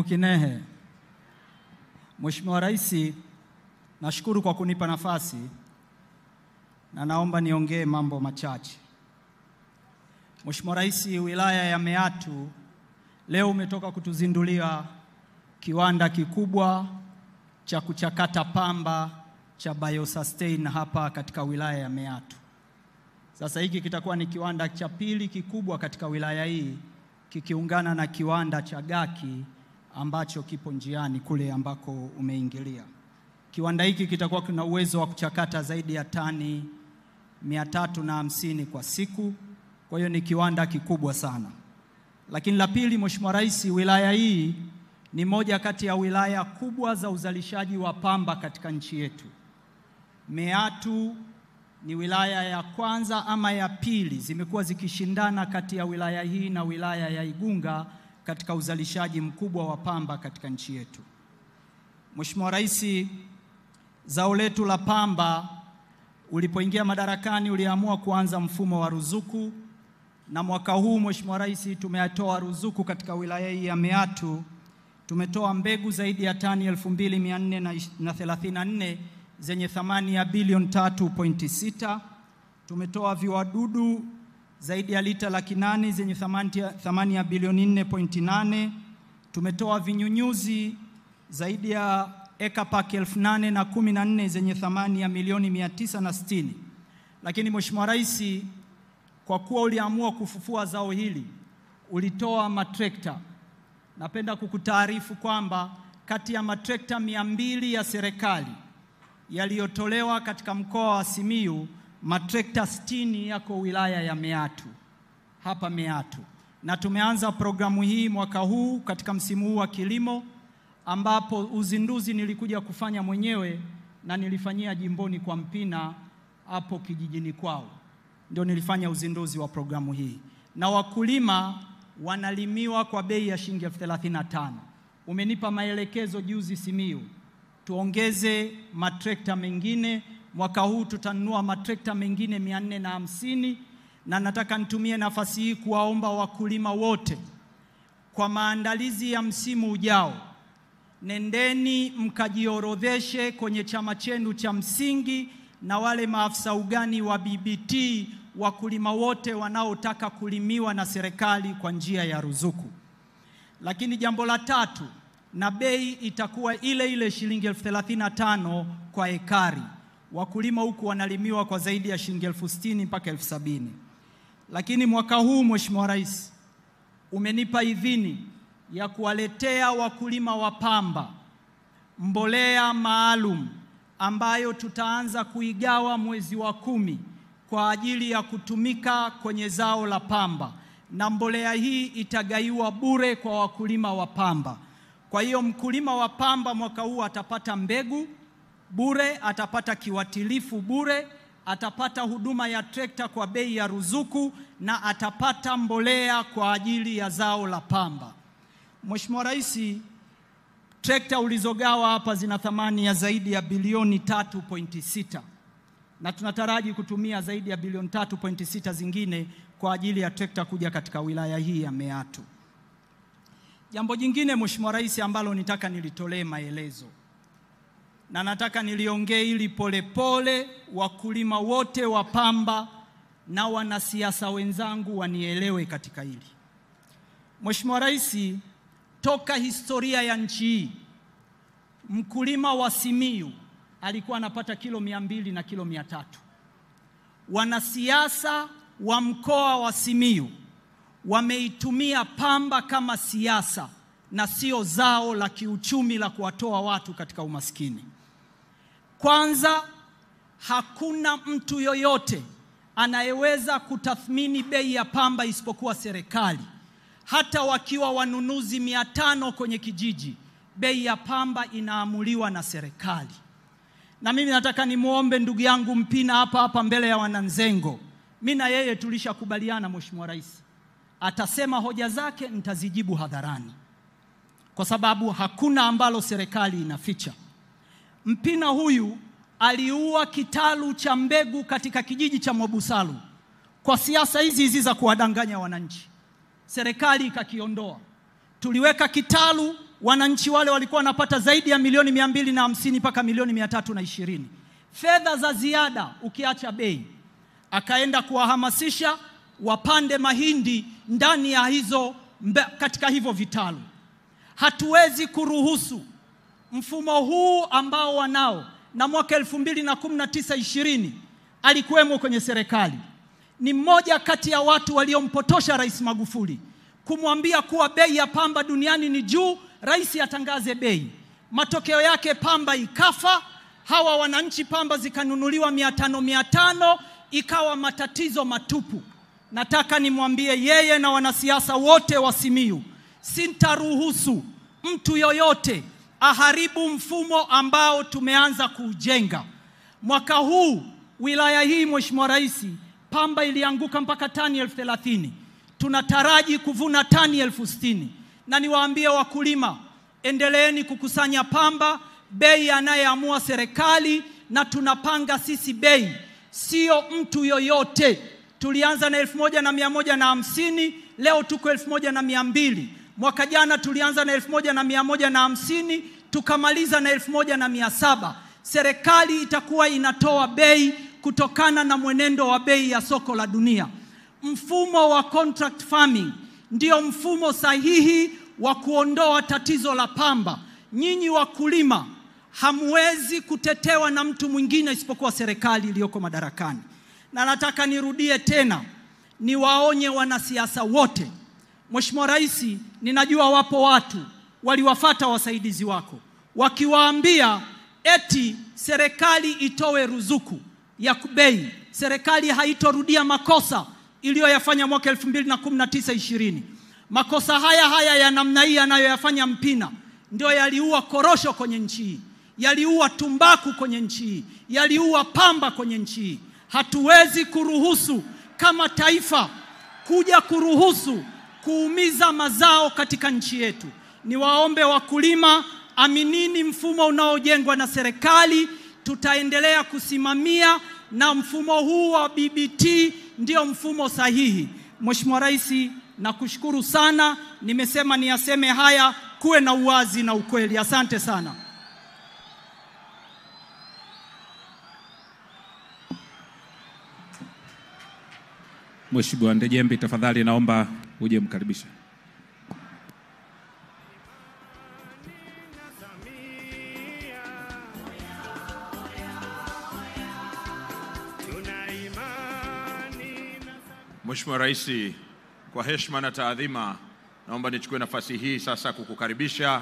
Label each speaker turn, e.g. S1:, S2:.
S1: Kinehe. Mheshimiwa Rais, nashukuru kwa kunipa nafasi na naomba niongee mambo machache. Mheshimiwa Rais, wilaya ya Meatu leo umetoka kutuzindulia kiwanda kikubwa cha kuchakata pamba cha BioSustain hapa katika wilaya ya Meatu. Sasa hiki kitakuwa ni kiwanda cha pili kikubwa katika wilaya hii kikiungana na kiwanda cha Gaki ambacho kipo njiani kule ambako umeingilia. Kiwanda hiki kitakuwa kina uwezo wa kuchakata zaidi ya tani 350 kwa siku. Kwa hiyo ni kiwanda kikubwa sana. Lakini la pili, Mheshimiwa Rais, wilaya hii ni moja kati ya wilaya kubwa za uzalishaji wa pamba katika nchi yetu. Meatu ni wilaya ya kwanza ama ya pili zimekuwa zikishindana kati ya wilaya hii na wilaya ya Igunga katika uzalishaji mkubwa wa pamba katika nchi yetu. Mheshimiwa Rais, zao letu la pamba ulipoingia madarakani uliamua kuanza mfumo wa ruzuku, na mwaka huu Mheshimiwa Rais tumetoa ruzuku katika wilaya hii ya Meatu. Tumetoa mbegu zaidi ya tani 2434 zenye thamani ya bilioni 3.6. Tumetoa viwadudu zaidi ya lita 800 zenye thamani ya bilioni 4.8. Tumetoa vinyunyuzi zaidi ya eka paki 814 zenye thamani ya milioni 960. Lakini Mheshimiwa Rais, kwa kuwa uliamua kufufua zao hili, ulitoa matrekta. Napenda kukutaarifu kwamba kati ya matrekta 200 ya serikali yaliyotolewa katika mkoa wa Simiyu, matrekta 60 yako wilaya ya Meatu, hapa Meatu. Na tumeanza programu hii mwaka huu katika msimu huu wa kilimo, ambapo uzinduzi nilikuja kufanya mwenyewe na nilifanyia jimboni kwa Mpina hapo kijijini kwao. Ndio nilifanya uzinduzi wa programu hii. Na wakulima wanalimiwa kwa bei ya shilingi 35,000. Umenipa maelekezo juzi Simiyu tuongeze matrekta mengine. Mwaka huu tutanunua matrekta mengine 450, na nataka nitumie nafasi hii kuwaomba wakulima wote kwa maandalizi ya msimu ujao, nendeni mkajiorodheshe kwenye chama chenu cha msingi na wale maafisa ugani wa BBT, wakulima wote wanaotaka kulimiwa na serikali kwa njia ya ruzuku. Lakini jambo la tatu, na bei itakuwa ile ile shilingi 35,000 kwa ekari. Wakulima huku wanalimiwa kwa zaidi ya shilingi 60,000 mpaka 70,000. Lakini mwaka huu Mheshimiwa Rais umenipa idhini ya kuwaletea wakulima wa pamba mbolea maalum ambayo tutaanza kuigawa mwezi wa 10 kwa ajili ya kutumika kwenye zao la pamba, na mbolea hii itagaiwa bure kwa wakulima wa pamba. Kwa hiyo mkulima wa pamba mwaka huu atapata mbegu bure, atapata kiwatilifu bure, atapata huduma ya trekta kwa bei ya ruzuku, na atapata mbolea kwa ajili ya zao la pamba. Mheshimiwa Rais, trekta ulizogawa hapa zina thamani ya zaidi ya bilioni 3.6, na tunataraji kutumia zaidi ya bilioni 3.6 zingine kwa ajili ya trekta kuja katika wilaya hii ya Meatu. Jambo jingine Mheshimiwa Rais ambalo nitaka nilitolee maelezo na nataka niliongee ili polepole wakulima wote wa pamba na wanasiasa wenzangu wanielewe katika hili. Mheshimiwa Rais, toka historia ya nchi hii, mkulima wa Simiyu alikuwa anapata kilo 200 na kilo 300. Wanasiasa wa mkoa wa Simiyu wameitumia pamba kama siasa na sio zao la kiuchumi la kuwatoa watu katika umaskini. Kwanza, hakuna mtu yoyote anayeweza kutathmini bei ya pamba isipokuwa serikali. Hata wakiwa wanunuzi 500 kwenye kijiji, bei ya pamba inaamuliwa na serikali. Na mimi nataka nimuombe ndugu yangu Mpina hapa mbele ya wananzengo. Mimi na yeye tulishakubaliana Mheshimiwa Rais, atasema hoja zake nitazijibu hadharani, kwa sababu hakuna ambalo serikali inaficha. Mpina huyu aliua kitalu cha mbegu katika kijiji cha Mwabusalu kwa siasa hizi za kuwadanganya wananchi. Serikali ikakiondoa. Tuliweka kitalu, wananchi wale walikuwa wanapata zaidi ya milioni 250 mpaka milioni 320 fedha za ziada ukiacha bei. Akaenda kuwahamasisha wapande mahindi ndani ya katika hivyo vitalu. Hatuwezi kuruhusu mfumo huu ambao wanao, na mwaka 2019-20 alikuwemo kwenye serikali. Ni mmoja kati ya watu waliompotosha Rais Magufuli kumwambia kuwa bei ya pamba duniani ni juu, rais atangaze bei. Matokeo yake pamba ikafa, hawa wananchi pamba zikanunuliwa 500, ikawa matatizo matupu. Nataka nimwambie yeye na wanasiasa wote wa Simiyu, sintaruhusu mtu yoyote aharibu mfumo ambao tumeanza kujenga. Mwaka huu wilaya hii, Mheshimiwa Rais, pamba ilianguka mpaka tani 30,000. Tunataraji kuvuna tani 60,000. Na niwaambie wakulima, endeleeni kukusanya pamba, bei anayeamua serikali, na tunapanga sisi bei, sio mtu yoyote. Tulianza na 1150, leo tuko 1200. Mwaka jana tulianza na 1150, tukamaliza na 1700. Serikali itakuwa inatoa bei kutokana na mwenendo wa bei ya soko la dunia. Mfumo wa contract farming ndio mfumo sahihi wa kuondoa tatizo la pamba. Nyinyi wakulima hamwezi kutetewa na mtu mwingine isipokuwa serikali iliyoko madarakani. Na nataka nirudie tena, niwaonye wanasiasa wote. Mheshimiwa Rais, ninajua wapo watu waliwafuata wasaidizi wako wakiwaambia eti serikali itoe ruzuku ya bei. Serikali haitorudia makosa iliyoyafanya mwaka 2019-20. Makosa haya ya namna hii anayoyafanya Mpina ndio yaliua korosho kwenye nchi hii, yaliua tumbaku kwenye nchi hii, yaliua pamba kwenye nchi hii. Hatuwezi kuruhusu kama taifa kuja kuruhusu kuumiza mazao katika nchi yetu. Niwaombe wakulima, aminini mfumo unaojengwa na serikali. Tutaendelea kusimamia, na mfumo huu wa BBT ndio mfumo sahihi. Mheshimiwa Rais, nakushukuru sana. Nimesema niyaseme haya, kuwe na uwazi na ukweli. Asante sana.
S2: Mheshimiwa Ndejembi, tafadhali naomba uje mkaribisha.
S3: Mheshimiwa Rais, kwa heshima na taadhima, naomba nichukue nafasi hii sasa kukukaribisha